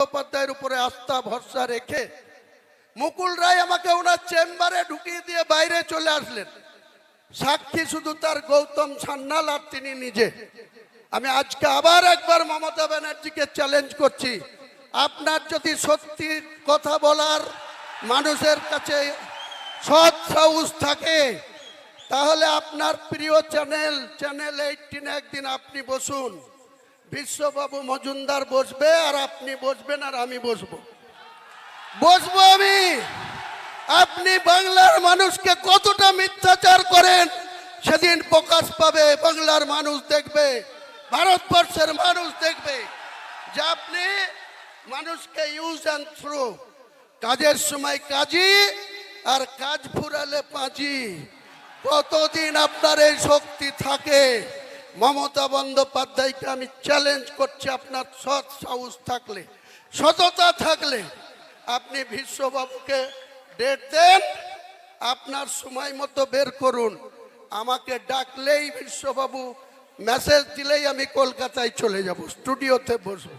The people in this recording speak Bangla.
বন্দ্যোপাধ্যায়ের উপরে আস্থা ভরসা রেখে মুকুল রায় আমাকে ওনার চেম্বারে ঢুকিয়ে দিয়ে বাইরে চলে আসলেন। সাক্ষী শুধু তার গৌতম সান্যাল আর তিনি নিজে। আমি আজকে আবার একবার মমতা ব্যানার্জিকে চ্যালেঞ্জ করছি, আপনার যদি সত্যি কথা বলার মানুষের কাছে সৎ সাহস থাকে তাহলে আপনার প্রিয় চ্যানেল 18 একদিন আপনি বসুন, বিশ্ববাবু মজুমদার বসবে আর আপনি বসবেন আর আমি বসবো আমি। আপনি বাংলার মানুষকে কতটা মিথ্যাচার করেন সেদিন প্রকাশ পাবে, বাংলার মানুষ দেখবে, ভারতবর্ষের মানুষ দেখবে যে আপনি মানুষকে ইউজ অ্যান্ড থ্রো, কাজের সময় কাজী আর কাজ ফুরালে পাঁজি। কতদিন আপনার এই শক্তি থাকে? মমতা বন্দ্যোপাধ্যায়কে আমি চ্যালেঞ্জ করছি, আপনার সৎ সাহস থাকলে, সততা থাকলে আপনি বিশ্ববাবুকে ডেট দেন, আপনার সময় মতো বের করুন। আমাকে ডাকলেই বিশ্ববাবু মেসেজ দিলেই আমি কলকাতায় চলে যাব, স্টুডিওতে বসবো।